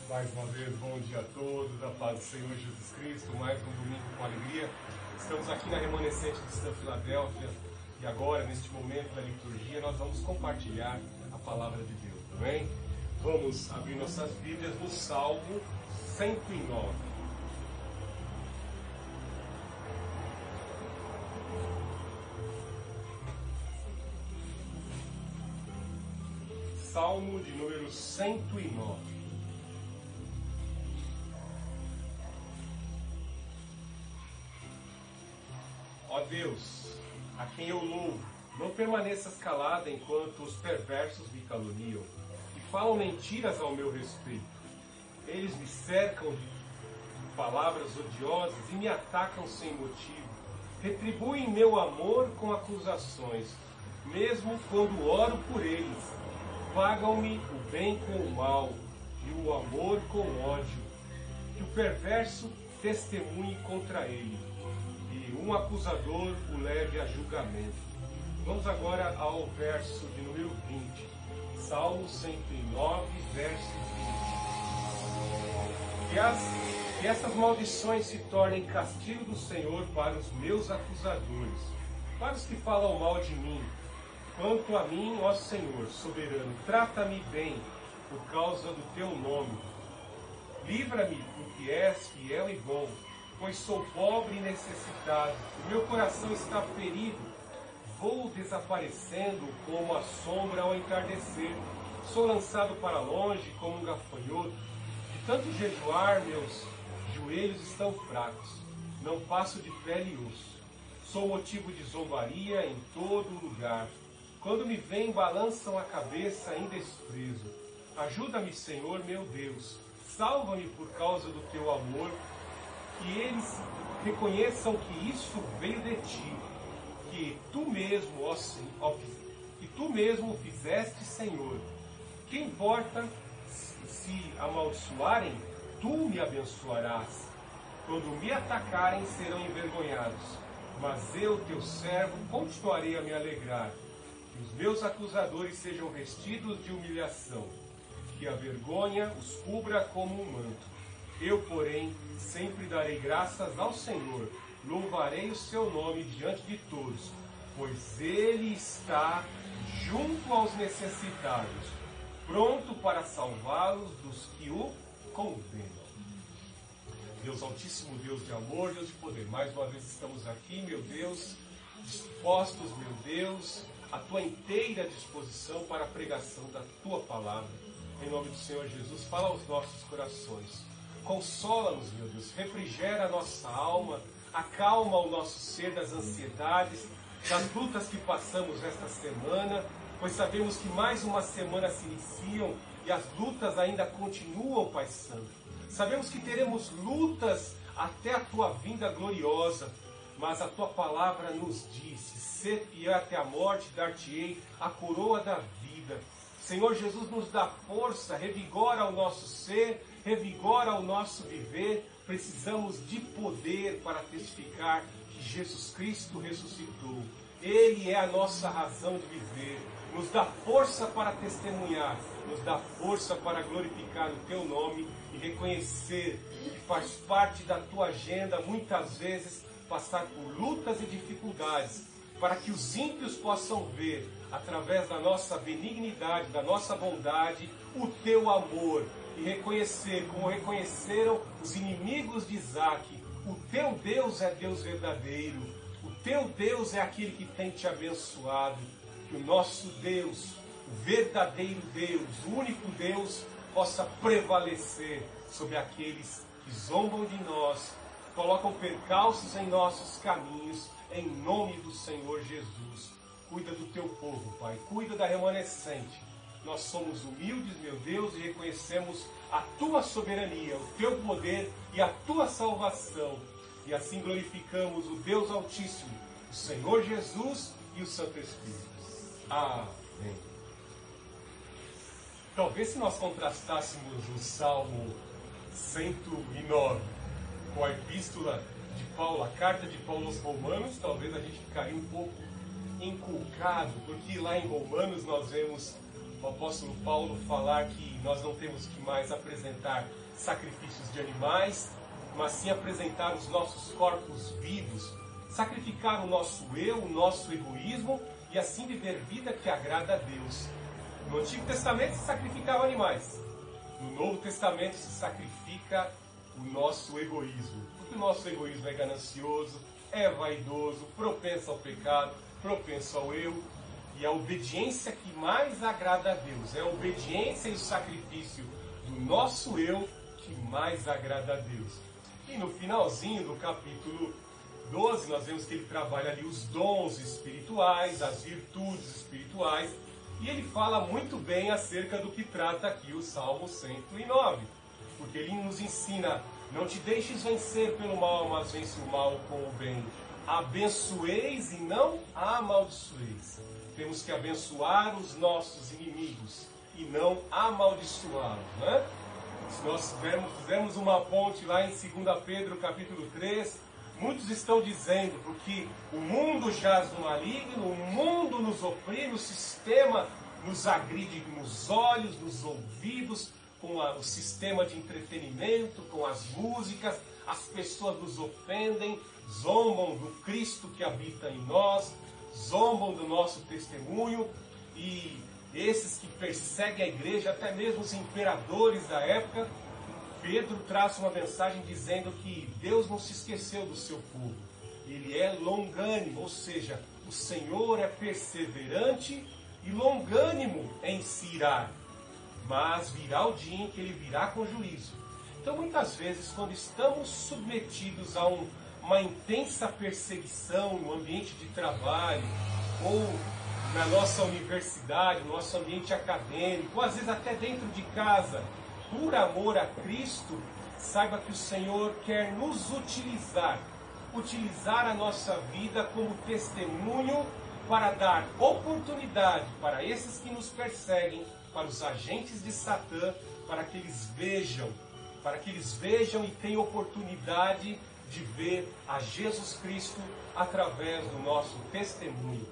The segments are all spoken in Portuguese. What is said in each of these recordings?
Mais uma vez, bom dia a todos, a paz do Senhor Jesus Cristo, mais um domingo com alegria. Estamos aqui na remanescente de Filadélfia e agora, neste momento da liturgia, nós vamos compartilhar a palavra de Deus, amém? Vamos abrir nossas Bíblias no Salmo 109. Salmo de número 109. Ó Deus, a quem eu louvo, não permaneças calada enquanto os perversos me caluniam e falam mentiras ao meu respeito. Eles me cercam de palavras odiosas e me atacam sem motivo. Retribuem meu amor com acusações, mesmo quando oro por eles. Pagam-me o bem com o mal e o amor com o ódio. Que o perverso testemunhe contra ele e um acusador o leve a julgamento. Vamos agora ao verso de número 20. Salmo 109, verso 20. Que essas maldições se tornem castigo do Senhor para os meus acusadores, para os que falam mal de mim. Quanto a mim, ó Senhor, soberano, trata-me bem por causa do teu nome. Livra-me, porque és fiel e bom, pois sou pobre e necessitado. O meu coração está ferido. Vou desaparecendo como a sombra ao entardecer. Sou lançado para longe como um gafanhoto. De tanto jejuar, meus joelhos estão fracos. Não passo de pele e osso. Sou motivo de zombaria em todo lugar. Quando me veem, balançam a cabeça em desprezo. Ajuda-me, Senhor, meu Deus. Salva-me por causa do teu amor. Que eles reconheçam que isso veio de ti. Que tu mesmo, que tu mesmo o fizeste, Senhor. Que importa se amaldiçoarem? Tu me abençoarás. Quando me atacarem, serão envergonhados. Mas eu, teu servo, continuarei a me alegrar. Que os meus acusadores sejam vestidos de humilhação, que a vergonha os cubra como um manto. Eu, porém, sempre darei graças ao Senhor, louvarei o seu nome diante de todos, pois Ele está junto aos necessitados, pronto para salvá-los dos que o condenam. Deus Altíssimo, Deus de amor, Deus de poder, mais uma vez estamos aqui, meu Deus, dispostos, meu Deus, a tua inteira disposição para a pregação da tua palavra. Em nome do Senhor Jesus, fala aos nossos corações. Consola-nos, meu Deus, refrigera a nossa alma, acalma o nosso ser das ansiedades, das lutas que passamos esta semana, pois sabemos que mais uma semana se iniciam e as lutas ainda continuam, Pai Santo. Sabemos que teremos lutas até a tua vinda gloriosa, mas a tua palavra nos disse: ser fiel até a morte, dar-te-ei a coroa da vida. Senhor Jesus, nos dá força, revigora o nosso ser, revigora o nosso viver. Precisamos de poder para testificar que Jesus Cristo ressuscitou. Ele é a nossa razão de viver. Nos dá força para testemunhar, nos dá força para glorificar o teu nome e reconhecer que faz parte da tua agenda, muitas vezes, passar por lutas e dificuldades, para que os ímpios possam ver, através da nossa benignidade, da nossa bondade, o teu amor, e reconhecer, como reconheceram os inimigos de Isaac, o teu Deus é Deus verdadeiro, o teu Deus é aquele que tem te abençoado. Que o nosso Deus, o verdadeiro Deus, o único Deus, possa prevalecer sobre aqueles que zombam de nós, colocam percalços em nossos caminhos, em nome do Senhor Jesus. Cuida do teu povo, Pai, cuida da remanescente. Nós somos humildes, meu Deus, e reconhecemos a tua soberania, o teu poder e a tua salvação. E assim glorificamos o Deus Altíssimo, o Senhor Jesus e o Santo Espírito. Amém. Talvez se nós contrastássemos o Salmo 109 com a epístola de Paulo, a carta de Paulo aos Romanos, talvez a gente ficaria um pouco inculcado, porque lá em Romanos nós vemos o apóstolo Paulo falar que nós não temos que mais apresentar sacrifícios de animais, mas sim apresentar os nossos corpos vivos, sacrificar o nosso eu, o nosso egoísmo e assim viver vida que agrada a Deus. No Antigo Testamento se sacrificava animais, no Novo Testamento se sacrifica o nosso egoísmo, porque o nosso egoísmo é ganancioso, é vaidoso, propenso ao pecado, propenso ao eu, e a obediência que mais agrada a Deus, é a obediência e o sacrifício do nosso eu que mais agrada a Deus. E no finalzinho do capítulo 12, nós vemos que ele trabalha ali os dons espirituais, as virtudes espirituais, e ele fala muito bem acerca do que trata aqui o Salmo 109, porque ele nos ensina: não te deixes vencer pelo mal, mas vence o mal com o bem. Abençoeis e não amaldiçoeis. Temos que abençoar os nossos inimigos e não amaldiçoá-los, né? Se nós fizermos uma ponte lá em 2 Pedro capítulo 3, muitos estão dizendo, porque o mundo jaz no maligno, o mundo nos oprime, o sistema nos agride nos olhos, nos ouvidos, com o sistema de entretenimento, com as músicas, as pessoas nos ofendem, zombam do Cristo que habita em nós, zombam do nosso testemunho, e esses que perseguem a igreja, até mesmo os imperadores da época, Pedro traz uma mensagem dizendo que Deus não se esqueceu do seu povo. Ele é longânimo, ou seja, o Senhor é perseverante e longânimo em se irar. Mas virá o dia em que ele virá com juízo. Então, muitas vezes, quando estamos submetidos a uma intensa perseguição no ambiente de trabalho, ou na nossa universidade, no nosso ambiente acadêmico, ou às vezes até dentro de casa, por amor a Cristo, saiba que o Senhor quer nos utilizar a nossa vida como testemunho para dar oportunidade para esses que nos perseguem, para os agentes de Satã, para que eles vejam e tenham oportunidade de ver a Jesus Cristo através do nosso testemunho.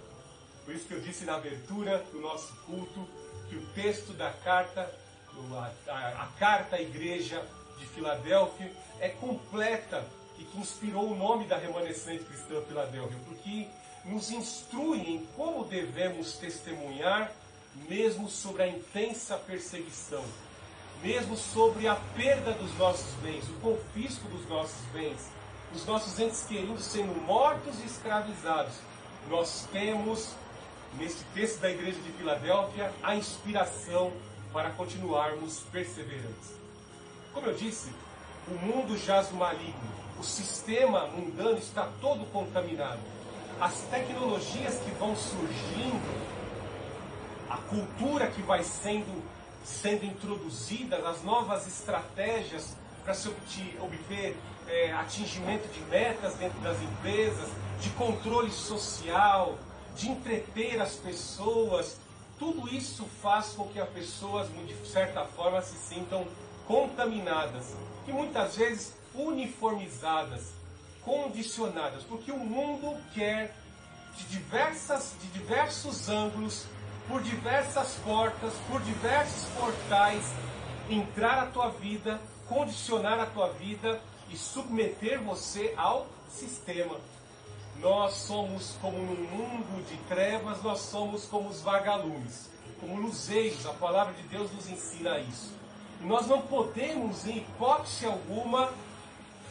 Por isso que eu disse na abertura do nosso culto que o texto da carta, a carta à igreja de Filadélfia, é completa e que inspirou o nome da remanescente cristã Filadélfia, porque nos instrui em como devemos testemunhar, mesmo sobre a intensa perseguição, mesmo sobre a perda dos nossos bens, o confisco dos nossos bens, os nossos entes queridos sendo mortos e escravizados. Nós temos, neste texto da igreja de Filadélfia, a inspiração para continuarmos perseverantes. Como eu disse, o mundo jaz no maligno, o sistema mundano está todo contaminado. As tecnologias que vão surgindo, a cultura que vai sendo introduzida, as novas estratégias para se obter atingimento de metas dentro das empresas, de controle social, de entreter as pessoas, tudo isso faz com que as pessoas, de certa forma, se sintam contaminadas e muitas vezes uniformizadas, condicionadas, porque o mundo quer de diversos ângulos, por diversas portas, por diversos portais, entrar na tua vida, condicionar a tua vida e submeter você ao sistema. Nós somos como num mundo de trevas, nós somos como os vagalumes, como luzeiros. A palavra de Deus nos ensina isso. E nós não podemos, em hipótese alguma,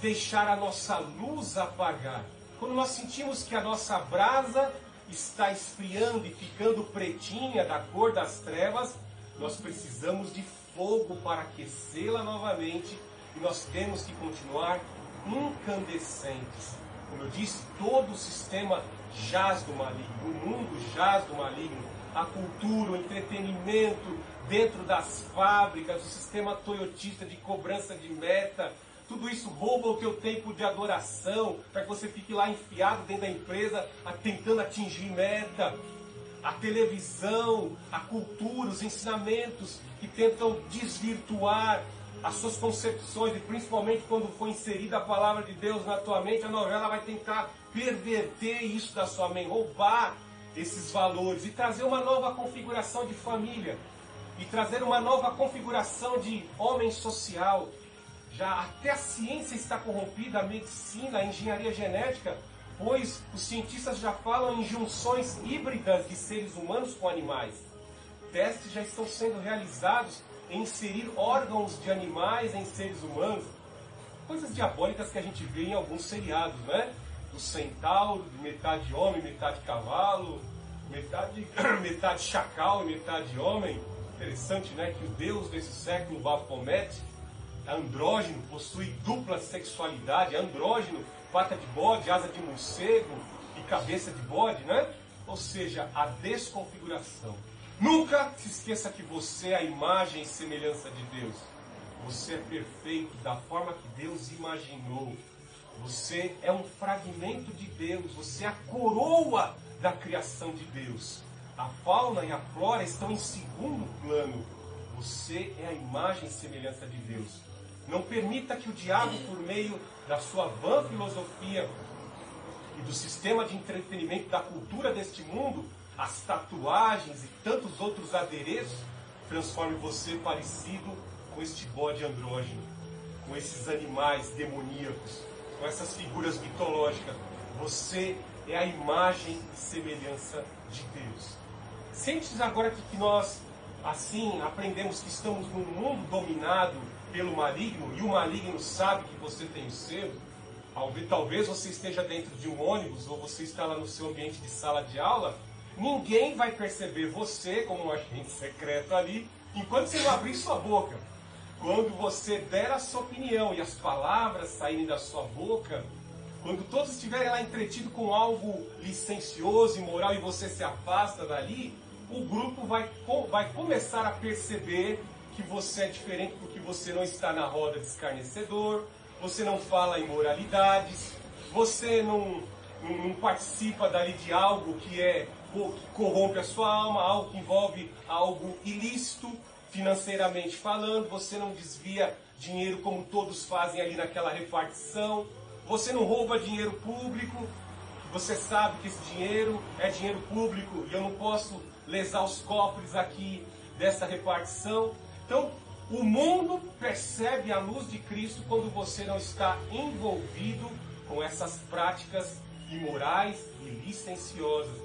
deixar a nossa luz apagar. Quando nós sentimos que a nossa brasa está esfriando e ficando pretinha da cor das trevas, nós precisamos de fogo para aquecê-la novamente e nós temos que continuar incandescentes. Como eu disse, todo o sistema jaz do maligno, o mundo jaz do maligno, a cultura, o entretenimento dentro das fábricas, o sistema toyotista de cobrança de meta, tudo isso rouba o teu tempo de adoração, para que você fique lá enfiado dentro da empresa, tentando atingir meta. A televisão, a cultura, os ensinamentos que tentam desvirtuar as suas concepções, e principalmente quando for inserida a palavra de Deus na tua mente, a novela vai tentar perverter isso da sua mente, roubar esses valores e trazer uma nova configuração de família. e trazer uma nova configuração de homem social. Já até a ciência está corrompida, a medicina, a engenharia genética, pois os cientistas já falam em junções híbridas de seres humanos com animais. Testes já estão sendo realizados em inserir órgãos de animais em seres humanos. Coisas diabólicas que a gente vê em alguns seriados, né? O centauro, metade homem, metade cavalo, metade chacal e metade homem. Interessante, né? Que o Deus desse século, Baphomet, andrógeno, possui dupla sexualidade, andrógeno, pata de bode, asa de morcego e cabeça de bode, né? Ou seja, a desconfiguração. Nunca se esqueça que você é a imagem e semelhança de Deus. Você é perfeito da forma que Deus imaginou. Você é um fragmento de Deus, você é a coroa da criação de Deus. A fauna e a flora estão em segundo plano. Você é a imagem e semelhança de Deus. Não permita que o diabo, por meio da sua vã filosofia e do sistema de entretenimento da cultura deste mundo, as tatuagens e tantos outros adereços, transforme você parecido com este bode andrógeno, com esses animais demoníacos, com essas figuras mitológicas. Você é a imagem e semelhança de Deus. Sente agora que nós, assim, aprendemos que estamos num mundo dominado pelo maligno, e o maligno sabe que você tem o seu. Talvez você esteja dentro de um ônibus, ou você está lá no seu ambiente de sala de aula. Ninguém vai perceber você como um agente secreto ali, enquanto você não abrir sua boca. Quando você der a sua opinião e as palavras saírem da sua boca, quando todos estiverem lá entretidos com algo licencioso, imoral, e você se afasta dali, o grupo vai começar a perceber que você é diferente, porque você não está na roda de escarnecedor, você não fala imoralidades, você não participa dali de algo que corrompe a sua alma, algo que envolve algo ilícito, financeiramente falando, você não desvia dinheiro como todos fazem ali naquela repartição, você não rouba dinheiro público, você sabe que esse dinheiro é dinheiro público e eu não posso lesar os cofres aqui dessa repartição. Então, o mundo percebe a luz de Cristo quando você não está envolvido com essas práticas imorais e licenciosas.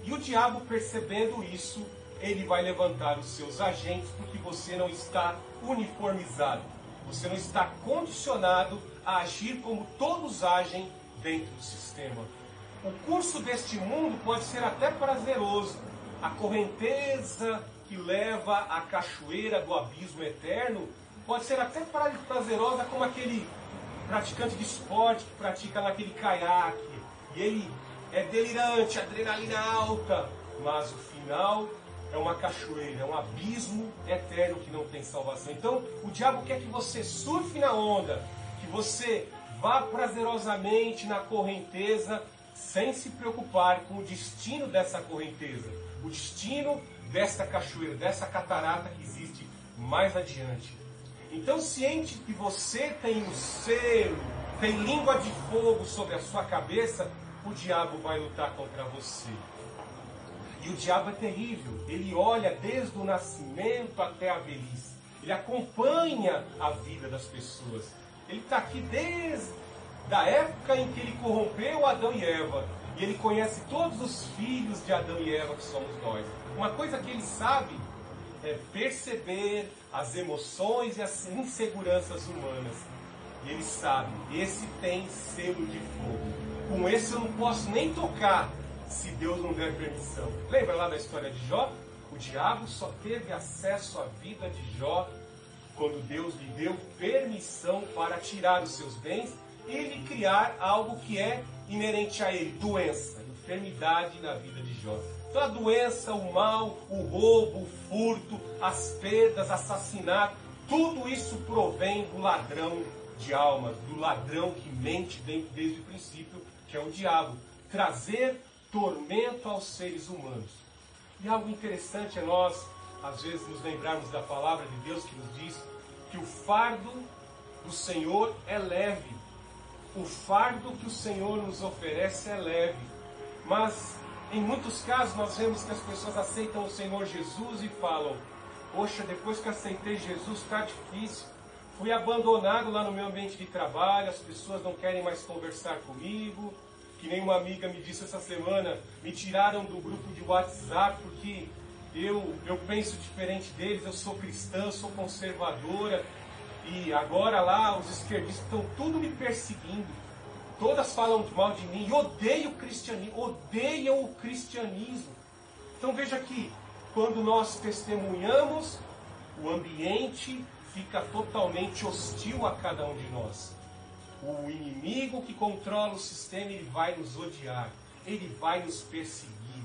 E o diabo, percebendo isso, ele vai levantar os seus agentes, porque você não está uniformizado. Você não está condicionado a agir como todos agem dentro do sistema. O curso deste mundo pode ser até prazeroso. A correnteza que leva à cachoeira do abismo eterno pode ser até prazerosa, como aquele praticante de esporte que pratica naquele caiaque. E ele é delirante, adrenalina alta, mas o final é uma cachoeira, é um abismo eterno que não tem salvação. Então, o diabo quer que você surfe na onda, que você vá prazerosamente na correnteza, sem se preocupar com o destino dessa correnteza, o destino dessa cachoeira, dessa catarata que existe mais adiante. Então, ciente que você tem um selo, tem língua de fogo sobre a sua cabeça, o diabo vai lutar contra você. E o diabo é terrível. Ele olha desde o nascimento até a velhice. Ele acompanha a vida das pessoas. Ele está aqui desde a época em que ele corrompeu Adão e Eva. E ele conhece todos os filhos de Adão e Eva, que somos nós. Uma coisa que ele sabe é perceber as emoções e as inseguranças humanas. E ele sabe, esse tem selo de fogo. Com esse eu não posso nem tocar, se Deus não der permissão. Lembra lá da história de Jó? O diabo só teve acesso à vida de Jó quando Deus lhe deu permissão para tirar os seus bens e lhe criar algo que é inerente a ele, doença, enfermidade na vida de Jó. Então a doença, o mal, o roubo, o furto, as perdas, assassinato, tudo isso provém do ladrão de almas, do ladrão que mente desde o princípio, que é o diabo. Trazer tormento aos seres humanos. E algo interessante é nós, às vezes, nos lembrarmos da palavra de Deus que nos diz que o fardo do Senhor é leve. O fardo que o Senhor nos oferece é leve. Mas, em muitos casos, nós vemos que as pessoas aceitam o Senhor Jesus e falam: Poxa, depois que aceitei Jesus está difícil. Fui abandonado lá no meu ambiente de trabalho, as pessoas não querem mais conversar comigo. Que nem uma amiga me disse essa semana, me tiraram do grupo de WhatsApp porque eu penso diferente deles, eu sou cristã, eu sou conservadora. E agora lá os esquerdistas estão tudo me perseguindo. Todas falam mal de mim e odeiam o cristianismo. Então veja aqui, quando nós testemunhamos, o ambiente fica totalmente hostil a cada um de nós. O inimigo que controla o sistema, ele vai nos odiar, ele vai nos perseguir.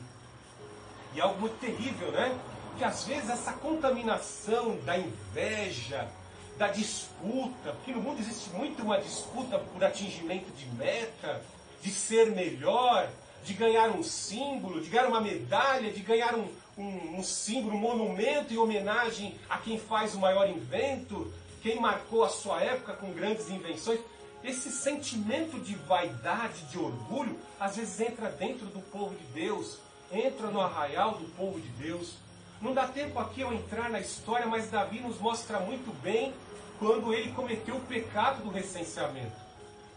E é algo muito terrível, né? Que às vezes essa contaminação da inveja, da disputa, porque no mundo existe muito uma disputa por atingimento de meta, de ser melhor, de ganhar um símbolo, de ganhar uma medalha, de ganhar um símbolo, um monumento em homenagem a quem faz o maior invento, quem marcou a sua época com grandes invenções. Esse sentimento de vaidade, de orgulho, às vezes entra dentro do povo de Deus, entra no arraial do povo de Deus. Não dá tempo aqui eu entrar na história, mas Davi nos mostra muito bem quando ele cometeu o pecado do recenseamento.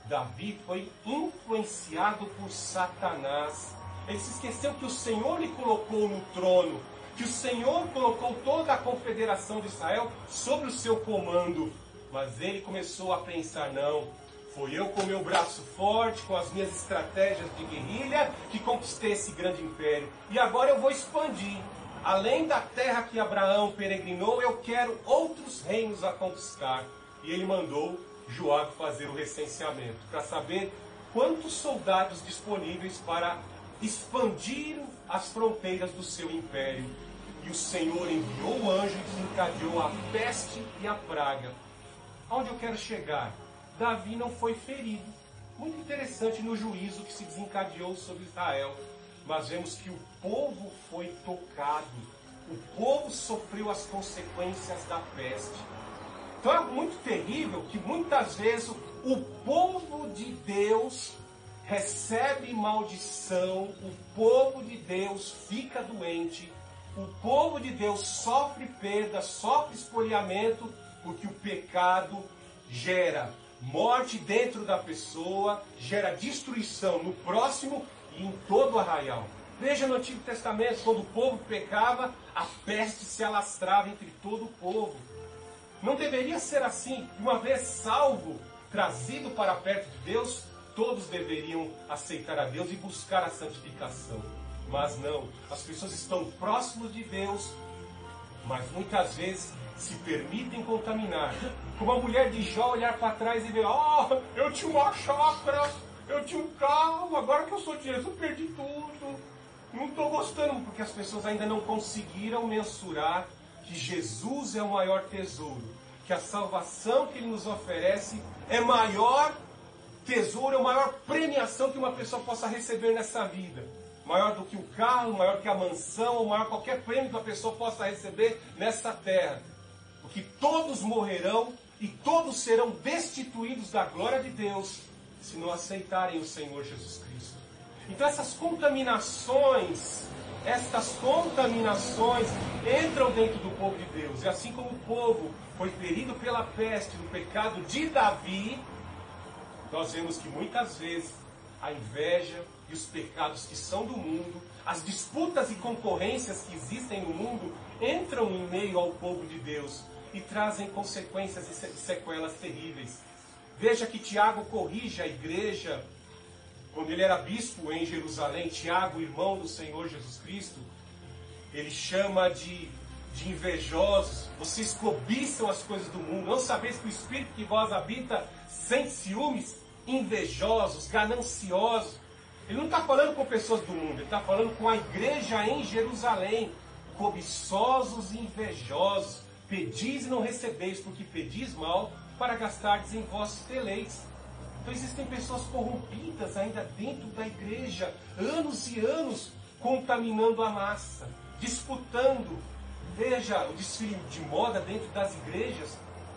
Davi foi influenciado por Satanás. Ele se esqueceu que o Senhor lhe colocou no trono, que o Senhor colocou toda a confederação de Israel sobre o seu comando. Mas ele começou a pensar, não, foi eu com o meu braço forte, com as minhas estratégias de guerrilha, que conquistei esse grande império. E agora eu vou expandir. Além da terra que Abraão peregrinou, eu quero outros reinos a conquistar. E ele mandou Joabe fazer o recenseamento, para saber quantos soldados disponíveis para expandir as fronteiras do seu império. E o Senhor enviou o anjo e desencadeou a peste e a praga. Aonde eu quero chegar? Davi não foi ferido. Muito interessante no juízo que se desencadeou sobre Israel. Mas vemos que o povo foi tocado. O povo sofreu as consequências da peste. Então é muito terrível que muitas vezes o povo de Deus recebe maldição, o povo de Deus fica doente, o povo de Deus sofre perda, sofre espoliamento, porque o pecado gera morte dentro da pessoa, gera destruição no próximo e em todo o arraial. Veja no Antigo Testamento, quando o povo pecava, a peste se alastrava entre todo o povo. Não deveria ser assim. Uma vez salvo, trazido para perto de Deus, todos deveriam aceitar a Deus e buscar a santificação. Mas não, as pessoas estão próximas de Deus, mas muitas vezes se permitem contaminar. Como a mulher de Jó olhar para trás e ver, eu tinha uma chácara, eu tinha um carro, agora que eu sou de Jesus, eu perdi tudo. Não estou gostando, porque as pessoas ainda não conseguiram mensurar que Jesus é o maior tesouro, que a salvação que Ele nos oferece é maior tesouro, é a maior premiação que uma pessoa possa receber nessa vida. Maior do que o carro, maior que a mansão, maior qualquer prêmio que a pessoa possa receber nessa terra. Porque todos morrerão e todos serão destituídos da glória de Deus se não aceitarem o Senhor Jesus Cristo. Então estas contaminações entram dentro do povo de Deus. E assim como o povo foi ferido pela peste no pecado de Davi, nós vemos que muitas vezes a inveja e os pecados que são do mundo, as disputas e concorrências que existem no mundo, entram em meio ao povo de Deus e trazem consequências e sequelas terríveis. Veja que Tiago corrige a igreja, quando ele era bispo em Jerusalém. Tiago, irmão do Senhor Jesus Cristo, ele chama de invejosos. Vocês cobiçam as coisas do mundo, não sabeis que o Espírito que vós habita sente ciúmes, invejosos, gananciosos. Ele não está falando com pessoas do mundo, ele está falando com a igreja em Jerusalém. Cobiçosos e invejosos, pedis e não recebeis, porque pedis mal, para gastardes em vossos deleites. Então existem pessoas corrompidas ainda dentro da igreja, anos e anos, contaminando a massa, disputando. Veja o desfile de moda dentro das igrejas,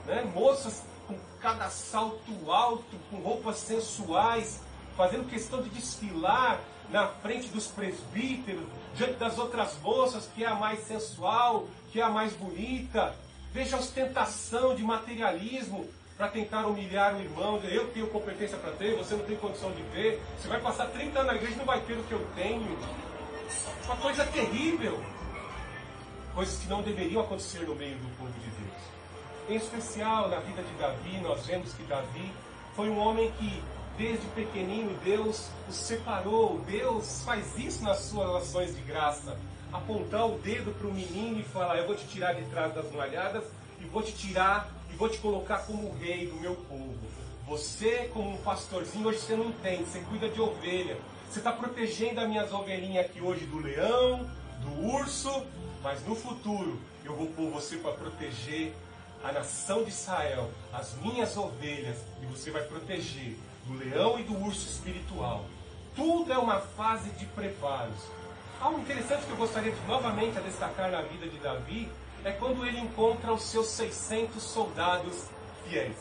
né? Moças com cada salto alto, com roupas sensuais, fazendo questão de desfilar na frente dos presbíteros, diante das outras moças, que é a mais sensual, que é a mais bonita. Veja a ostentação de materialismo para tentar humilhar o irmão. Eu tenho competência para ter, você não tem condição de ter. Você vai passar 30 anos na igreja e não vai ter o que eu tenho. Uma coisa terrível. Coisas que não deveriam acontecer no meio do povo de Deus. Em especial na vida de Davi, nós vemos que Davi foi um homem que, desde pequenino, Deus o separou. Deus faz isso nas suas ações de graça. Apontar o dedo para o menino e falar: eu vou te tirar de trás das malhadas e vou te tirar e vou te colocar como rei do meu povo. Você, como um pastorzinho, hoje você não entende, você cuida de ovelha. Você está protegendo as minhas ovelhinhas aqui hoje do leão, do urso, mas no futuro eu vou pôr você para proteger a nação de Israel, as minhas ovelhas, e você vai proteger do leão e do urso espiritual. Tudo é uma fase de preparos. Algo interessante que eu gostaria de novamente a destacar na vida de Davi é quando ele encontra os seus 600 soldados fiéis,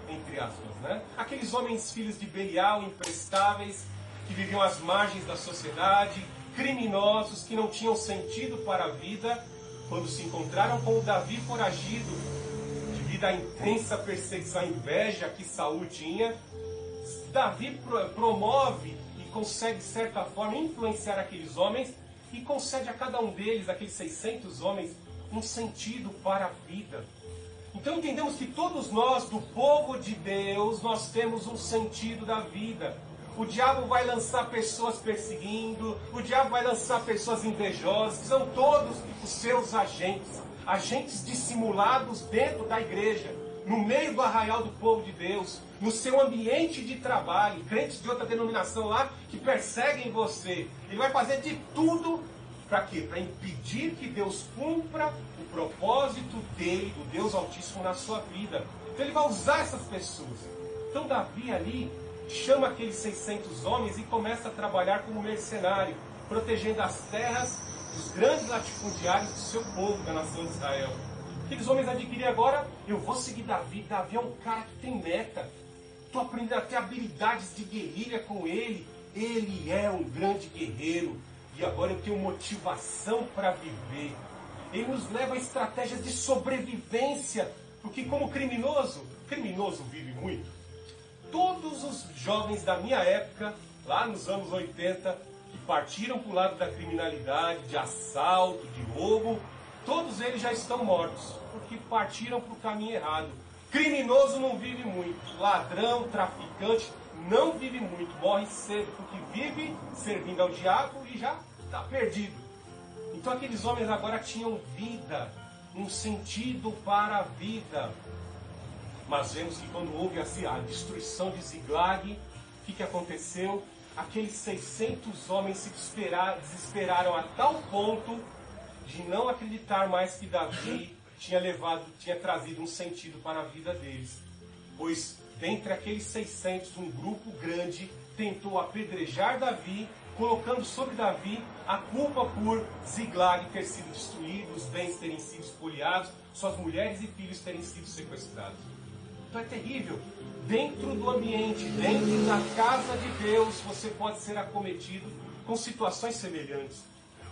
entre aspas, né? Aqueles homens filhos de Belial, imprestáveis, que viviam às margens da sociedade, criminosos, que não tinham sentido para a vida, quando se encontraram com o Davi foragido, devido à intensa perseguição, à inveja que Saul tinha, Davi promove e consegue, de certa forma, influenciar aqueles homens e concede a cada um deles, aqueles 600 homens, um sentido para a vida. Então entendemos que todos nós, do povo de Deus, nós temos um sentido da vida. O diabo vai lançar pessoas perseguindo, o diabo vai lançar pessoas invejosas, que são todos os seus agentes, agentes dissimulados dentro da igreja, no meio do arraial do povo de Deus, no seu ambiente de trabalho, crentes de outra denominação lá que perseguem você. Ele vai fazer de tudo para quê? Para impedir que Deus cumpra o propósito dele, do Deus Altíssimo na sua vida. Então ele vai usar essas pessoas. Então Davi ali chama aqueles 600 homens e começa a trabalhar como mercenário, protegendo as terras dos grandes latifundiários do seu povo, da nação de Israel. Aqueles homens adquirem agora: eu vou seguir Davi. Davi é um cara que tem meta. Estou aprendendo a ter habilidades de guerrilha com ele. Ele é um grande guerreiro. E agora eu tenho motivação para viver. Ele nos leva a estratégias de sobrevivência. Porque como criminoso vive muito. Todos os jovens da minha época, lá nos anos 80, que partiram para o lado da criminalidade, de assalto, de roubo, todos eles já estão mortos, porque partiram para o caminho errado. Criminoso não vive muito, ladrão, traficante não vive muito, morre cedo, porque vive servindo ao diabo e já está perdido. Então aqueles homens agora tinham vida, um sentido para a vida. Mas vemos que quando houve a destruição de Ziglag, o que aconteceu? Aqueles 600 homens se desesperaram a tal ponto de não acreditar mais que Davi tinha trazido um sentido para a vida deles. Pois dentre aqueles 600, um grupo grande tentou apedrejar Davi, colocando sobre Davi a culpa por Ziglag ter sido destruído, os bens terem sido espoliados, suas mulheres e filhos terem sido sequestrados. Então é terrível. Dentro do ambiente, dentro da casa de Deus, você pode ser acometido com situações semelhantes.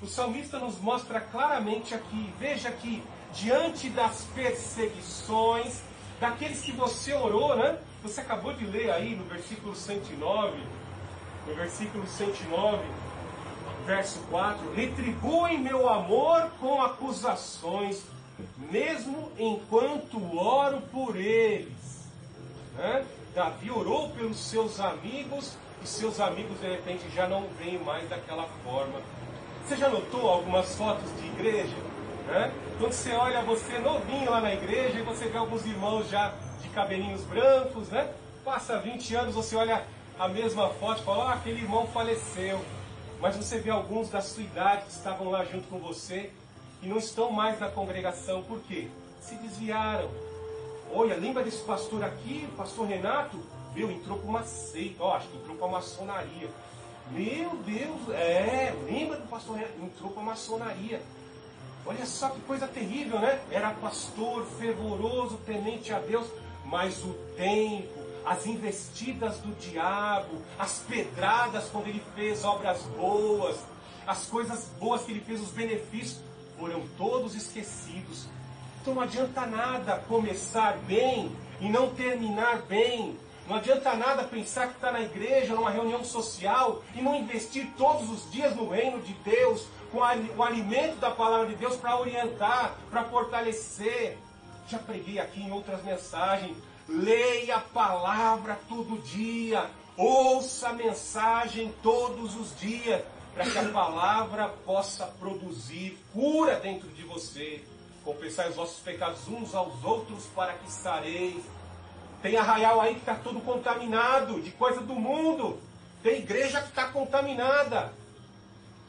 O salmista nos mostra claramente aqui, veja que diante das perseguições, daqueles que você orou, né? Você acabou de ler aí no versículo 109, verso 4, retribuem meu amor com acusações, mesmo enquanto oro por eles. Né? Davi orou pelos seus amigos, e seus amigos de repente já não veem mais daquela forma. Você já notou algumas fotos de igreja? Né? Quando você olha você novinho lá na igreja e você vê alguns irmãos já de cabelinhos brancos, né? Passa 20 anos, você olha a mesma foto e fala: aquele irmão faleceu. Mas você vê alguns da sua idade que estavam lá junto com você e não estão mais na congregação. Por quê? Se desviaram. Olha, lembra desse pastor aqui, o pastor Renato? Entrou para uma seita, acho que entrou para a maçonaria. Meu Deus, lembra do pastor Renato? Entrou para a maçonaria. Olha só que coisa terrível, né? Era pastor, fervoroso, temente a Deus, mas o tempo, as investidas do diabo, as pedradas quando ele fez obras boas, as coisas boas que ele fez, os benefícios, foram todos esquecidos. Então não adianta nada começar bem e não terminar bem. Não adianta nada pensar que está na igreja, numa reunião social, e não investir todos os dias no reino de Deus, com o alimento da palavra de Deus para orientar, para fortalecer. Já preguei aqui em outras mensagens. Leia a palavra todo dia. Ouça a mensagem todos os dias, para que a palavra possa produzir cura dentro de você. Confessai os vossos pecados uns aos outros para que sareis. Tem arraial aí que está todo contaminado de coisa do mundo. Tem igreja que está contaminada.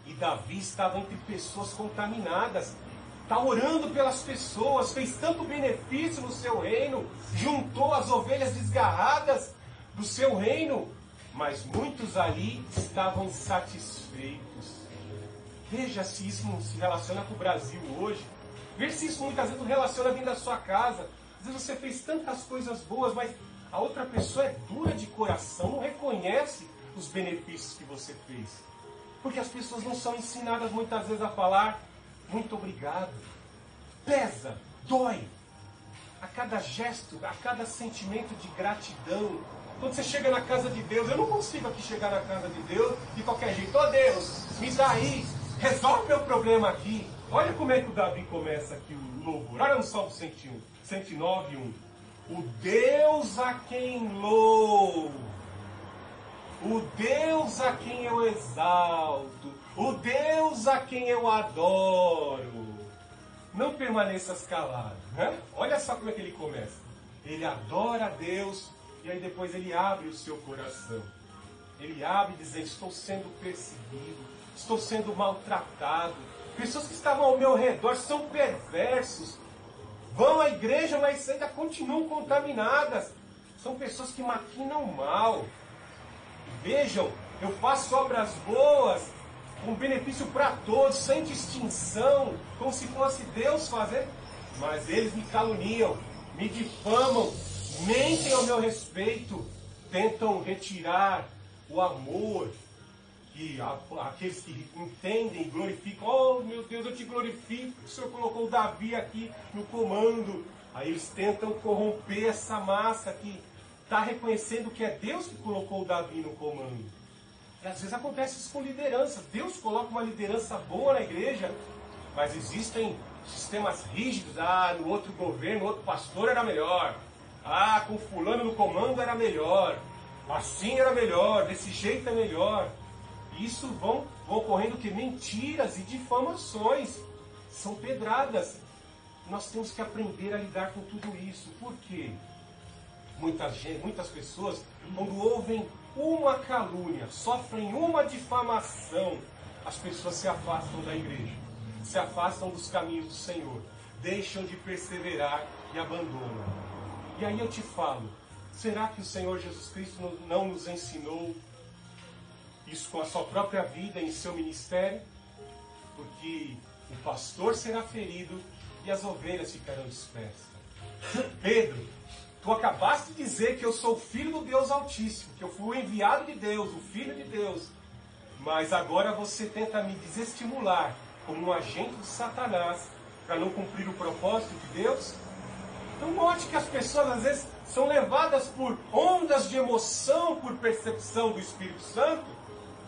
E Davi estava entre pessoas contaminadas. Está orando pelas pessoas, fez tanto benefício no seu reino, juntou as ovelhas desgarradas do seu reino, mas muitos ali estavam insatisfeitos. Veja se isso não se relaciona com o Brasil hoje. Veja se isso muitas vezes não relaciona dentro da sua casa. Às vezes você fez tantas coisas boas, mas a outra pessoa é dura de coração, não reconhece os benefícios que você fez. Porque as pessoas não são ensinadas muitas vezes a falar muito obrigado. Pesa, dói. A cada gesto, a cada sentimento de gratidão. Quando você chega na casa de Deus, eu não consigo aqui chegar na casa de Deus de qualquer jeito. Ô Deus, me dá aí, resolve meu problema aqui. Olha como é que o Davi começa aqui o louvor. Olha no Salmo 101, 109, 1. O Deus a quem louvo, o Deus a quem eu exalto, o Deus a quem eu adoro. Não permaneças calado, né? Olha só como é que ele começa. Ele adora a Deus e aí depois ele abre o seu coração. Ele abre dizendo, estou sendo perseguido, estou sendo maltratado. Pessoas que estavam ao meu redor são perversos. Vão à igreja, mas ainda continuam contaminadas. São pessoas que maquinam mal. Vejam, eu faço obras boas, com benefício para todos, sem distinção, como se fosse Deus fazendo. Mas eles me caluniam, me difamam, mentem ao meu respeito, tentam retirar o amor que aqueles que entendem e glorificam. Oh meu Deus, eu te glorifico, o Senhor colocou o Davi aqui no comando. Aí eles tentam corromper essa massa que está reconhecendo que é Deus que colocou o Davi no comando. E às vezes acontece isso com liderança. Deus coloca uma liderança boa na igreja, mas existem sistemas rígidos. Ah, no outro governo, no outro pastor era melhor. Ah, com fulano no comando era melhor. Assim era melhor, desse jeito é melhor. Isso vão ocorrendo que mentiras e difamações. São pedradas. Nós temos que aprender a lidar com tudo isso. Por quê? Muitas pessoas, quando ouvem uma calúnia, sofrem uma difamação, as pessoas se afastam da igreja, se afastam dos caminhos do Senhor, deixam de perseverar e abandonam. E aí eu te falo, será que o Senhor Jesus Cristo não nos ensinou isso com a sua própria vida em seu ministério? Porque o pastor será ferido e as ovelhas ficarão dispersas. Pedro, tu acabaste de dizer que eu sou o filho do Deus Altíssimo, que eu fui o enviado de Deus, o filho de Deus. Mas agora você tenta me desestimular como um agente de Satanás para não cumprir o propósito de Deus? Não note que as pessoas às vezes são levadas por ondas de emoção, por percepção do Espírito Santo,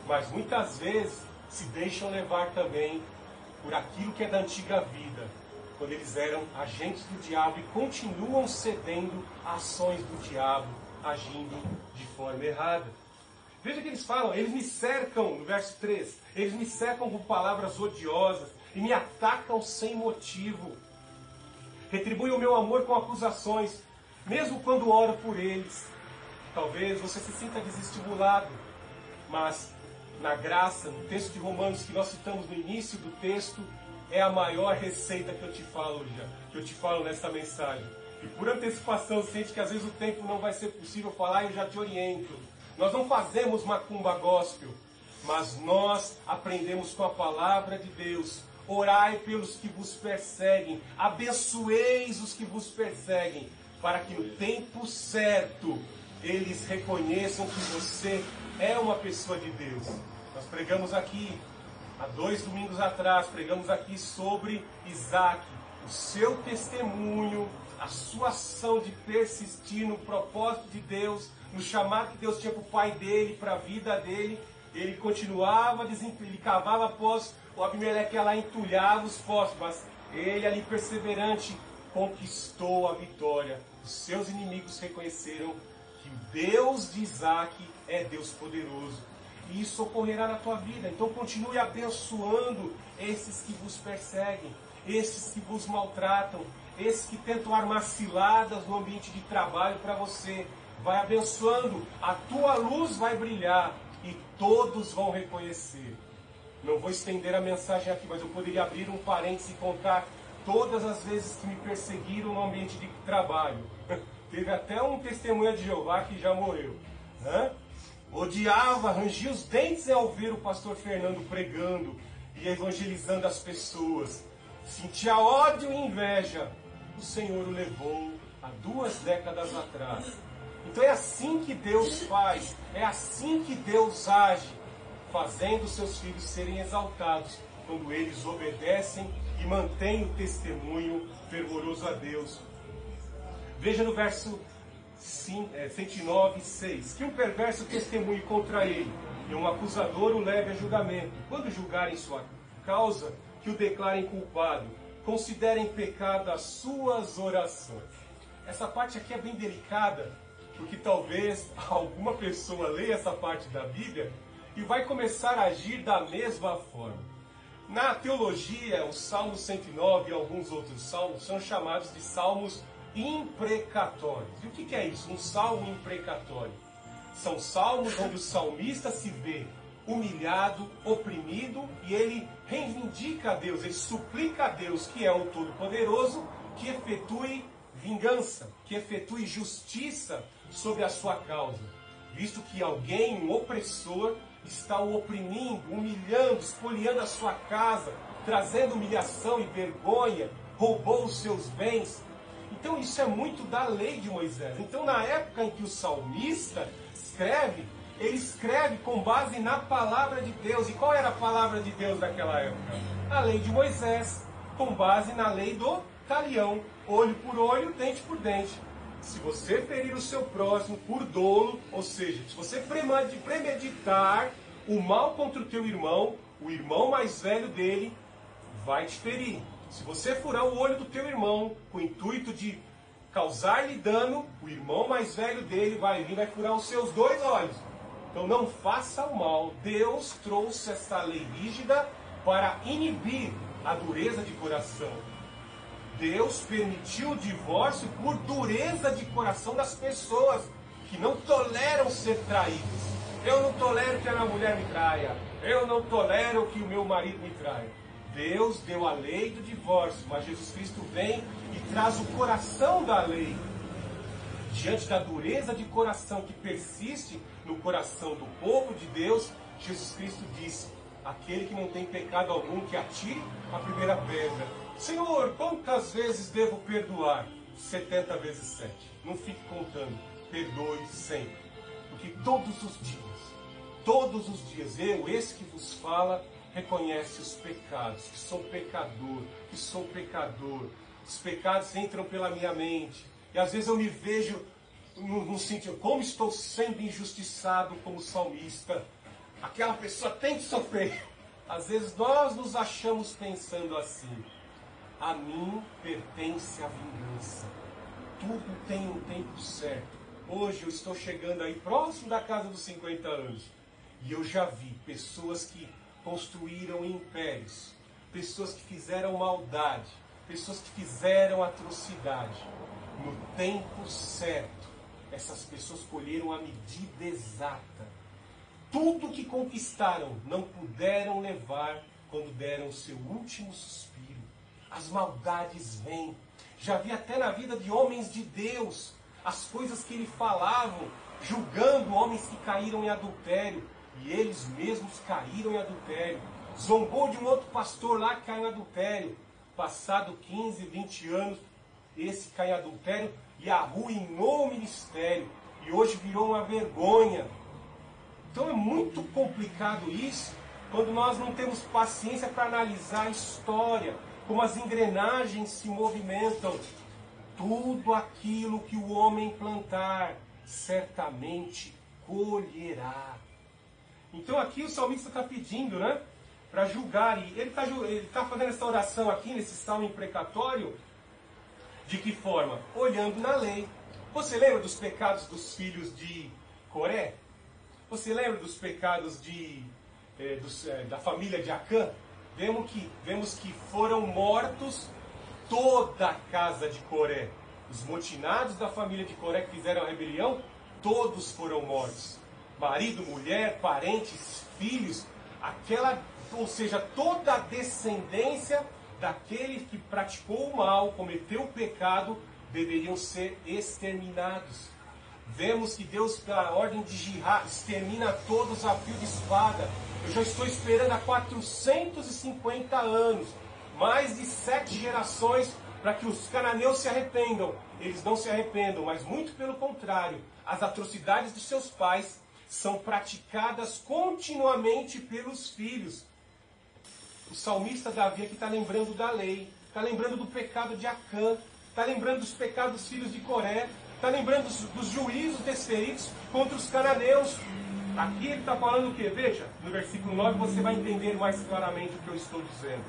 mas muitas vezes se deixam levar também por aquilo que é da antiga vida, quando eles eram agentes do diabo e continuam cedendo a ações do diabo, agindo de forma errada. Veja que eles falam, eles me cercam, no verso 3, eles me cercam com palavras odiosas e me atacam sem motivo. Retribuem o meu amor com acusações, mesmo quando oro por eles. Talvez você se sinta desestimulado, mas na graça, no texto de Romanos que nós citamos no início do texto, é a maior receita que eu te falo que eu te falo nessa mensagem. E por antecipação, sente que às vezes o tempo não vai ser possível falar, eu já te oriento. Nós não fazemos macumba gospel, mas nós aprendemos com a palavra de Deus. Orai pelos que vos perseguem, abençoeis os que vos perseguem, para que no tempo certo eles reconheçam que você é uma pessoa de Deus. Nós pregamos aqui, há 2 domingos atrás, pregamos aqui sobre Isaac, o seu testemunho, a sua ação de persistir no propósito de Deus, no chamado que Deus tinha para o pai dele, para a vida dele. Ele continuava, ele cavava poços, o Abimeleque ia lá entulhava os poços, mas ele ali perseverante conquistou a vitória. Os seus inimigos reconheceram que o Deus de Isaac é Deus poderoso. E isso ocorrerá na tua vida. Então continue abençoando esses que vos perseguem, esses que vos maltratam, esses que tentam armar ciladas no ambiente de trabalho para você. Vai abençoando, a tua luz vai brilhar e todos vão reconhecer. Não vou estender a mensagem aqui, mas eu poderia abrir um parênteses e contar todas as vezes que me perseguiram no ambiente de trabalho. Teve até um testemunha de Jeová que já morreu, né? Odiava, rangia os dentes ao ver o pastor Fernando pregando e evangelizando as pessoas. Sentia ódio e inveja. O Senhor o levou há 2 décadas atrás. Então é assim que Deus faz, é assim que Deus age, fazendo seus filhos serem exaltados quando eles obedecem e mantêm o testemunho fervoroso a Deus. Veja no verso 109:6, que um perverso testemunhe contra ele, e um acusador o leve a julgamento. Quando julgarem sua causa, que o declarem culpado, considerem pecado as suas orações. Essa parte aqui é bem delicada, porque talvez alguma pessoa leia essa parte da Bíblia e vai começar a agir da mesma forma. Na teologia, o Salmo 109 e alguns outros salmos são chamados de salmos imprecatórios. E o que é isso? Um salmo imprecatório. São salmos onde o salmista se vê humilhado, oprimido, e ele reivindica a Deus, ele suplica a Deus, que é o Todo-Poderoso, que efetue vingança, que efetue justiça sobre a sua causa, visto que alguém, um opressor, está o oprimindo, humilhando, espoliando a sua casa, trazendo humilhação e vergonha, roubou os seus bens. Então isso é muito da lei de Moisés. Então na época em que o salmista escreve, ele escreve com base na palavra de Deus. E qual era a palavra de Deus naquela época? A lei de Moisés, com base na lei do talião, olho por olho, dente por dente. Se você ferir o seu próximo por dolo, ou seja, se você premeditar o mal contra o teu irmão, o irmão mais velho dele vai te ferir. Se você furar o olho do teu irmão com o intuito de causar-lhe dano, o irmão mais velho dele vai vir e vai furar os seus 2 olhos. Então não faça o mal. Deus trouxe essa lei rígida para inibir a dureza de coração. Deus permitiu o divórcio por dureza de coração das pessoas que não toleram ser traídas. Eu não tolero que a minha mulher me traia. Eu não tolero que o meu marido me traia. Deus deu a lei do divórcio, mas Jesus Cristo vem e traz o coração da lei. Diante da dureza de coração que persiste no coração do povo de Deus, Jesus Cristo disse: aquele que não tem pecado algum, que atire a primeira pedra. Senhor, quantas vezes devo perdoar? 70 vezes 7. Não fique contando, perdoe sempre. Porque todos os dias, eu, esse que vos fala, reconhece os pecados, que sou pecador. Os pecados entram pela minha mente. E às vezes eu me vejo no sentido, como estou sendo injustiçado como salmista. Aquela pessoa tem que sofrer. Às vezes nós nos achamos pensando assim: a mim pertence a vingança. Tudo tem um tempo certo. Hoje eu estou chegando aí próximo da casa dos 50 anos. E eu já vi pessoas que construíram impérios, pessoas que fizeram maldade, pessoas que fizeram atrocidade. No tempo certo, essas pessoas colheram a medida exata. Tudo que conquistaram não puderam levar quando deram o seu último suspiro. As maldades vêm. Já vi até na vida de homens de Deus as coisas que ele falavam, julgando homens que caíram em adultério. E eles mesmos caíram em adultério. Zombou de um outro pastor lá que caiu em adultério. Passado 15, 20 anos, esse cai em adultério e arruinou o ministério. e hoje virou uma vergonha. Então é muito complicado isso, quando nós não temos paciência para analisar a história, como as engrenagens se movimentam. Tudo aquilo que o homem plantar, certamente colherá. Então aqui o salmista está pedindo, né, para julgar, e ele está fazendo essa oração aqui, nesse salmo imprecatório, de que forma? Olhando na lei. Você lembra dos pecados dos filhos de Coré? Você lembra dos pecados da família de Acã? Vemos que foram mortos toda a casa de Coré. Os motinados da família de Coré que fizeram a rebelião, todos foram mortos. Marido, mulher, parentes, filhos, ou seja, toda a descendência daquele que praticou o mal, cometeu o pecado, deveriam ser exterminados. Vemos que Deus, pela ordem de Jihá, extermina todos a fio de espada. Eu já estou esperando há 450 anos, mais de 7 gerações, para que os cananeus se arrependam. Eles não se arrependam, mas muito pelo contrário. As atrocidades de seus pais são praticadas continuamente pelos filhos. O salmista Davi aqui está lembrando da lei, está lembrando do pecado de Acã, está lembrando dos pecados dos filhos de Coré, está lembrando dos juízos desferidos contra os cananeus. Aqui ele está falando o quê? Veja, no versículo 9 você vai entender mais claramente o que eu estou dizendo.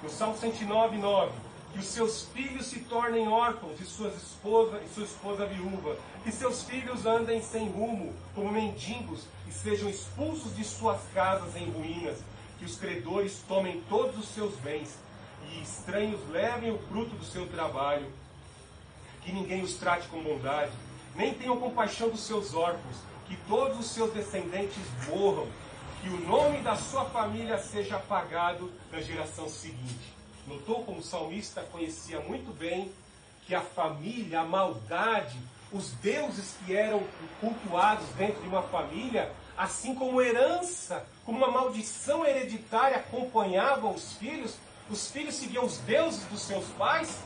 No Salmo 109, 9, que os seus filhos se tornem órfãos e sua esposa viúva, que seus filhos andem sem rumo, como mendigos, e sejam expulsos de suas casas em ruínas, que os credores tomem todos os seus bens, e estranhos levem o fruto do seu trabalho, que ninguém os trate com bondade, nem tenham compaixão dos seus órfãos, que todos os seus descendentes morram, que o nome da sua família seja apagado na geração seguinte. Notou como o salmista conhecia muito bem que a família, a maldade, os deuses que eram cultuados dentro de uma família, assim como herança, como uma maldição hereditária acompanhavam os filhos seguiam os deuses dos seus pais?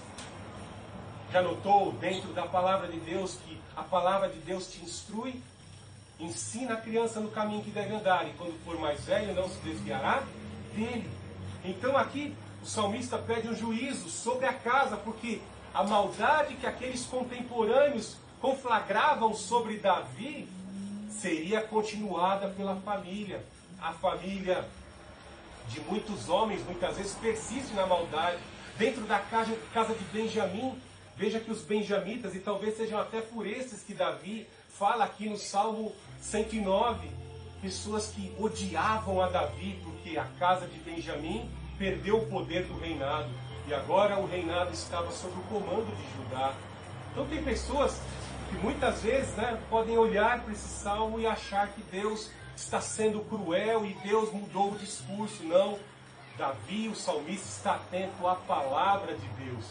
Já notou dentro da palavra de Deus que a palavra de Deus te instrui? Ensina a criança no caminho que deve andar, e quando for mais velho não se desviará dele. Então aqui o salmista pede um juízo sobre a casa, porque a maldade que aqueles contemporâneos conflagravam sobre Davi seria continuada pela família. A família de muitos homens muitas vezes persiste na maldade. Dentro da casa de Benjamim, veja que os benjamitas, e talvez sejam até por esses que Davi fala aqui no Salmo 109, pessoas que odiavam a Davi, porque a casa de Benjamim perdeu o poder do reinado, e agora o reinado estava sob o comando de Judá. Então tem pessoas que muitas vezes, podem olhar para esse salmo e achar que Deus está sendo cruel e Deus mudou o discurso. Não, Davi, o salmista, está atento à palavra de Deus.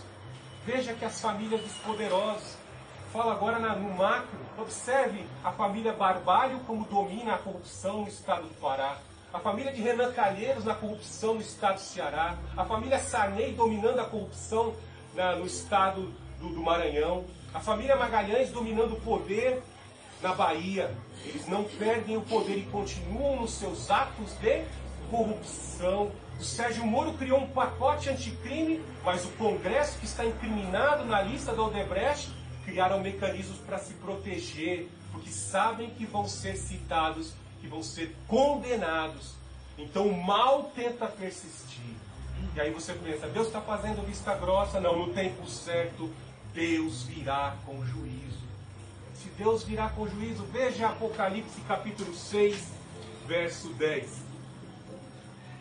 Veja que as famílias dos poderosos, fala agora no macro, observe a família Barbalho como domina a corrupção no estado do Pará, a família de Renan Calheiros na corrupção no estado do Ceará, a família Sarney dominando a corrupção no estado do Maranhão, a família Magalhães dominando o poder na Bahia. Eles não perdem o poder e continuam nos seus atos de corrupção. O Sérgio Moro criou um pacote anticrime, mas o Congresso, que está incriminado na lista da Odebrecht, criaram mecanismos para se proteger, porque sabem que vão ser citados, que vão ser condenados. Então o mal tenta persistir. E aí você pensa, Deus está fazendo vista grossa? Não, no tempo certo, Deus virá com juízo. Se Deus virá com juízo, veja Apocalipse capítulo 6, verso 10.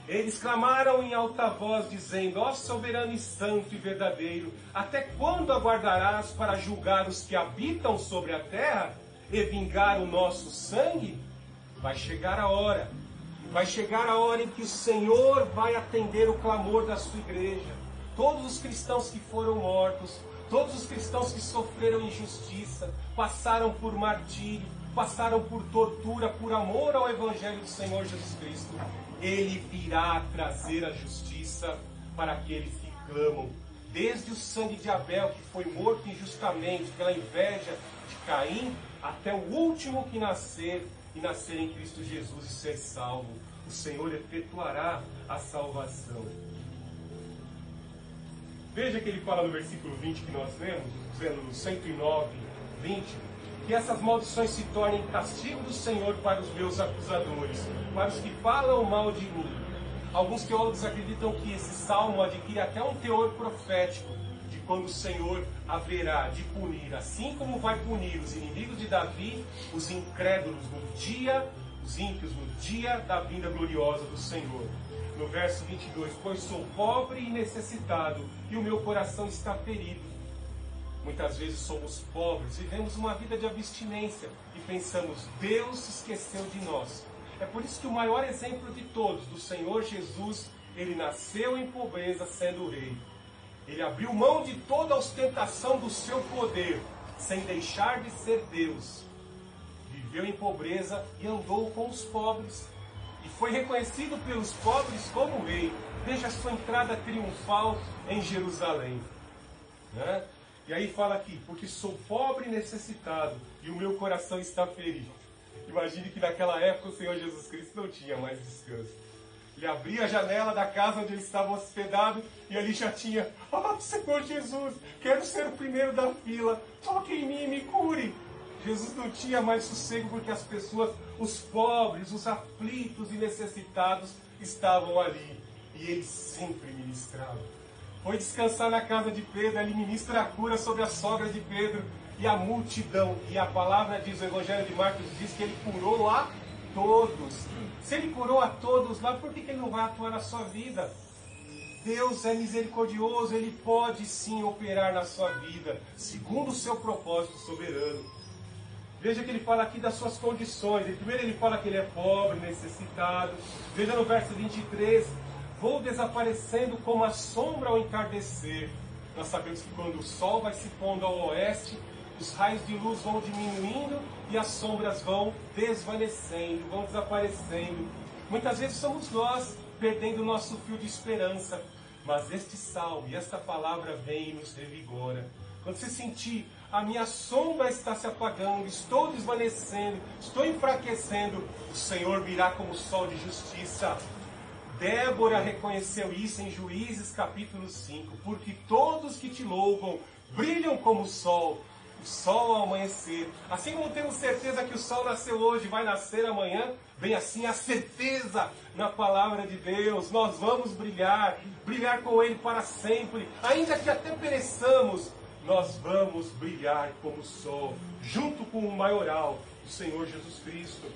Eles clamaram em alta voz, dizendo: ó soberano e santo e verdadeiro, até quando aguardarás para julgar os que habitam sobre a terra e vingar o nosso sangue? Vai chegar a hora em que o Senhor vai atender o clamor da sua igreja. Todos os cristãos que foram mortos, todos os cristãos que sofreram injustiça, passaram por martírio, passaram por tortura, por amor ao Evangelho do Senhor Jesus Cristo. Ele virá trazer a justiça para aqueles que clamam. Desde o sangue de Abel, que foi morto injustamente pela inveja de Caim, até o último que nascer e nascer em Cristo Jesus e ser salvo. O Senhor efetuará a salvação. Veja que ele fala no versículo 20 que nós lemos, dizendo no 109, 20, que essas maldições se tornem castigo do Senhor para os meus acusadores, para os que falam mal de mim. Alguns teólogos acreditam que esse salmo adquire até um teor profético, de quando o Senhor haverá de punir, assim como vai punir os inimigos de Davi, os incrédulos no dia, os ímpios no dia da vinda gloriosa do Senhor. No verso 22, pois sou pobre e necessitado, e o meu coração está ferido. Muitas vezes somos pobres, vivemos uma vida de abstinência e pensamos, Deus se esqueceu de nós. É por isso que o maior exemplo de todos, do Senhor Jesus, ele nasceu em pobreza sendo rei. Ele abriu mão de toda a ostentação do seu poder, sem deixar de ser Deus. Viveu em pobreza e andou com os pobres. E foi reconhecido pelos pobres como rei. Veja a sua entrada triunfal em Jerusalém. Né? E aí fala aqui, porque sou pobre e necessitado, e o meu coração está ferido. Imagine que naquela época o Senhor Jesus Cristo não tinha mais descanso. Ele abria a janela da casa onde ele estava hospedado, e ali já tinha, Senhor Jesus, quero ser o primeiro da fila, toque em mim e me cure. Jesus não tinha mais sossego porque as pessoas, os pobres, os aflitos e necessitados estavam ali. E ele sempre ministrava. Foi descansar na casa de Pedro, ele ministra a cura sobre a sogra de Pedro e a multidão. E a palavra diz, o Evangelho de Marcos diz que ele curou a todos. Se ele curou a todos lá, por que ele não vai atuar na sua vida? Deus é misericordioso, ele pode sim operar na sua vida, segundo o seu propósito soberano. Veja que ele fala aqui das suas condições. Primeiro ele fala que ele é pobre, necessitado. Veja no verso 23, vou desaparecendo como a sombra ao entardecer. Nós sabemos que quando o sol vai se pondo ao oeste, os raios de luz vão diminuindo e as sombras vão desvanecendo, vão desaparecendo. Muitas vezes somos nós perdendo o nosso fio de esperança. Mas este salmo e esta palavra vem e nos revigora. Quando você sentir, a minha sombra está se apagando, estou desvanecendo, estou enfraquecendo, o Senhor virá como sol de justiça. Débora reconheceu isso em Juízes capítulo 5. Porque todos que te louvam brilham como o sol ao amanhecer. Assim como temos certeza que o sol nasceu hoje e vai nascer amanhã, vem assim a certeza na palavra de Deus. Nós vamos brilhar com Ele para sempre. Ainda que até pereçamos, nós vamos brilhar como o sol, junto com o maioral, o Senhor Jesus Cristo.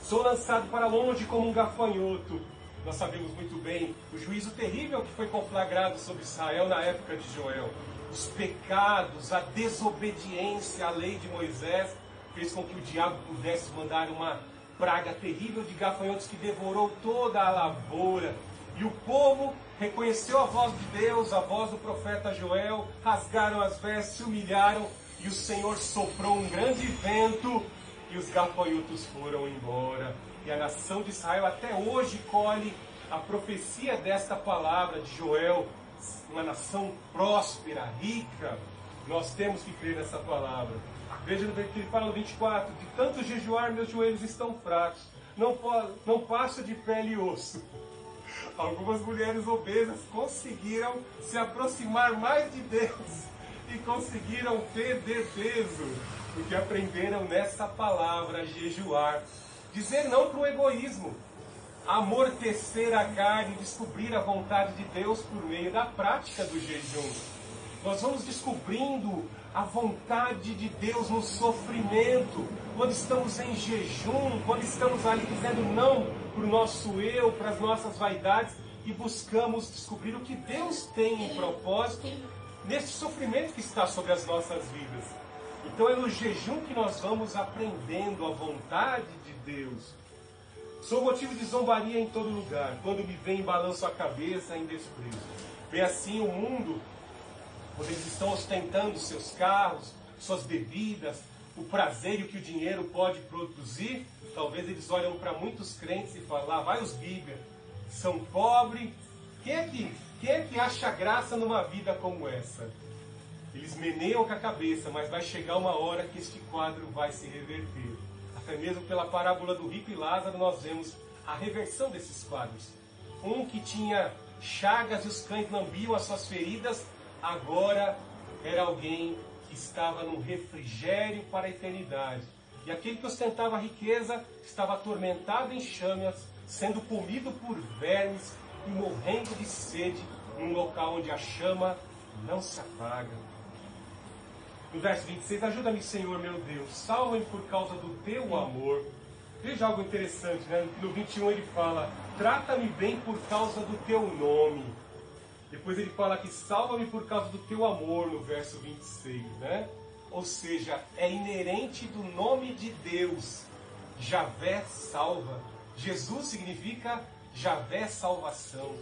Sou lançado para longe como um gafanhoto. Nós sabemos muito bem o juízo terrível que foi conflagrado sobre Israel na época de Joel. Os pecados, a desobediência à lei de Moisés fez com que o diabo pudesse mandar uma praga terrível de gafanhotos que devorou toda a lavoura. E o povo reconheceu a voz de Deus, a voz do profeta Joel, rasgaram as vestes, se humilharam, e o Senhor soprou um grande vento, e os gafanhotos foram embora. E a nação de Israel até hoje colhe a profecia desta palavra de Joel, uma nação próspera, rica. Nós temos que crer nessa palavra. Veja no que ele fala no 24, de tanto jejuar meus joelhos estão fracos, não passo de pele e osso. Algumas mulheres obesas conseguiram se aproximar mais de Deus e conseguiram perder peso, porque aprenderam nessa palavra a jejuar. Dizer não para o egoísmo, amortecer a carne e descobrir a vontade de Deus por meio da prática do jejum. Nós vamos descobrindo a vontade de Deus no sofrimento, quando estamos em jejum, quando estamos ali dizendo não para o nosso eu, para as nossas vaidades, e buscamos descobrir o que Deus tem em propósito nesse sofrimento que está sobre as nossas vidas. Então é no jejum que nós vamos aprendendo a vontade de Deus. Sou motivo de zombaria em todo lugar, quando me vem balanço a cabeça em desprezo. Vê assim o mundo, quando eles estão ostentando seus carros, suas bebidas, o prazer e o que o dinheiro pode produzir, talvez eles olham para muitos crentes e falam, lá vai os bíblias, são pobres. Quem é que acha graça numa vida como essa? Eles meneiam com a cabeça, mas vai chegar uma hora que este quadro vai se reverter. Até mesmo pela parábola do rico e Lázaro nós vemos a reversão desses quadros. Um que tinha chagas e os cães lambiam as suas feridas, agora era alguém que estava num refrigério para a eternidade. E aquele que ostentava a riqueza estava atormentado em chamas, sendo comido por vermes e morrendo de sede num local onde a chama não se apaga. No verso 26, ajuda-me, Senhor meu Deus, salva-me por causa do teu amor. Veja algo interessante, né? No 21 ele fala, trata-me bem por causa do teu nome. Depois ele fala que salva-me por causa do teu amor, no verso 26, né? Ou seja, é inerente do nome de Deus. Javé salva. Jesus significa Javé salvação.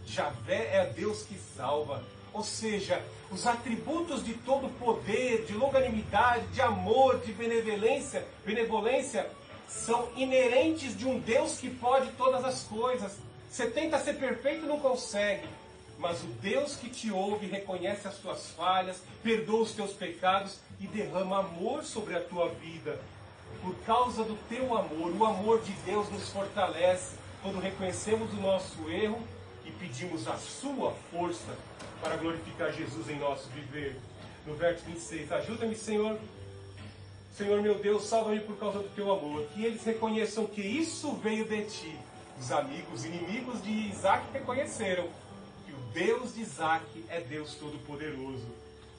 Javé é Deus que salva. Ou seja, os atributos de todo poder, de longanimidade, de amor, de benevolência, são inerentes de um Deus que pode todas as coisas. Você tenta ser perfeito e não consegue. Mas o Deus que te ouve reconhece as tuas falhas, perdoa os teus pecados e derrama amor sobre a tua vida. Por causa do teu amor, o amor de Deus nos fortalece quando reconhecemos o nosso erro e pedimos a sua força para glorificar Jesus em nosso viver. No verso 26, ajuda-me, Senhor. Senhor meu Deus, salva-me por causa do teu amor. Que eles reconheçam que isso veio de ti. Os amigos, inimigos de Isaac reconheceram que o Deus de Isaac é Deus Todo-Poderoso.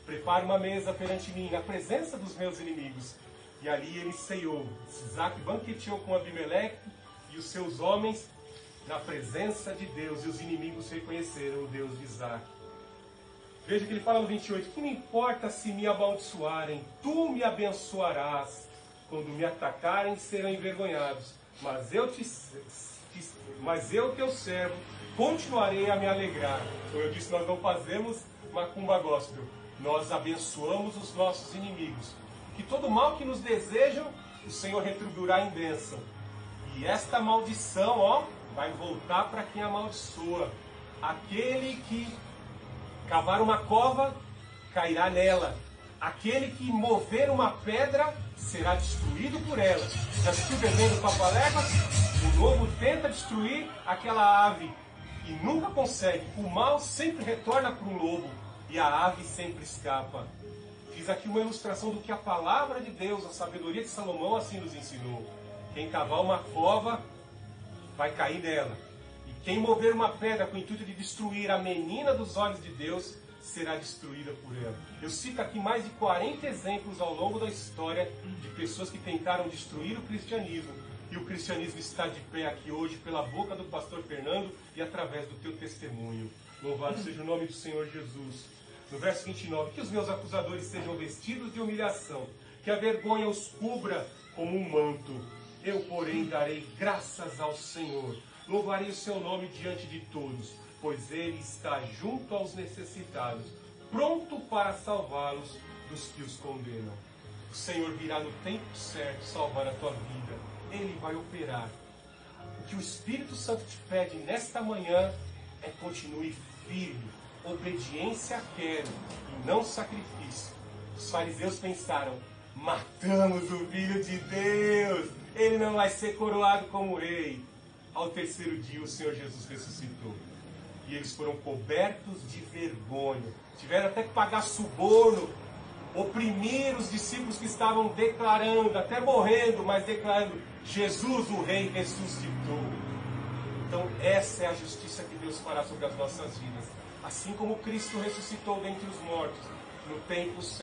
Prepara uma mesa perante mim, na presença dos meus inimigos. E ali ele ceiou. Isaac banqueteou com Abimeleque e os seus homens na presença de Deus. E os inimigos reconheceram o Deus de Isaac. Veja que ele fala no 28, que me importa se me amaldiçoarem, tu me abençoarás. Quando me atacarem, serão envergonhados. Mas eu, teu servo, continuarei a me alegrar. Como eu disse, nós não fazemos macumba gospel. Nós abençoamos os nossos inimigos. Que todo mal que nos desejam, o Senhor retribuirá em bênção. E esta maldição, vai voltar para quem amaldiçoa. Aquele que cavar uma cova, cairá nela. Aquele que mover uma pedra, será destruído por ela. Já assistiu Bebendo Papaléguas? O lobo tenta destruir aquela ave e nunca consegue. O mal sempre retorna para o lobo e a ave sempre escapa. Fiz aqui uma ilustração do que a palavra de Deus, a sabedoria de Salomão assim nos ensinou. Quem cavar uma cova, vai cair nela. E quem mover uma pedra com o intuito de destruir a menina dos olhos de Deus, será destruída por ela. Eu cito aqui mais de 40 exemplos ao longo da história de pessoas que tentaram destruir o cristianismo. E o cristianismo está de pé aqui hoje pela boca do pastor Fernando e através do teu testemunho. Louvado seja o nome do Senhor Jesus. No verso 29, que os meus acusadores sejam vestidos de humilhação, que a vergonha os cubra como um manto. Eu, porém, darei graças ao Senhor. Louvarei o seu nome diante de todos, pois ele está junto aos necessitados, pronto para salvá-los dos que os condenam. O Senhor virá no tempo certo salvar a tua vida. Ele vai operar. O que o Espírito Santo te pede nesta manhã é continue firme. Obediência quero e não sacrifício. Os fariseus pensaram, matamos o Filho de Deus, ele não vai ser coroado como rei. Ao terceiro dia o Senhor Jesus ressuscitou. E eles foram cobertos de vergonha. Tiveram até que pagar suborno, oprimir os discípulos que estavam declarando, até morrendo, mas declarando, Jesus o Rei ressuscitou. Então essa é a justiça que Deus fará sobre as nossas vidas. Assim como Cristo ressuscitou dentre os mortos, no tempo certo.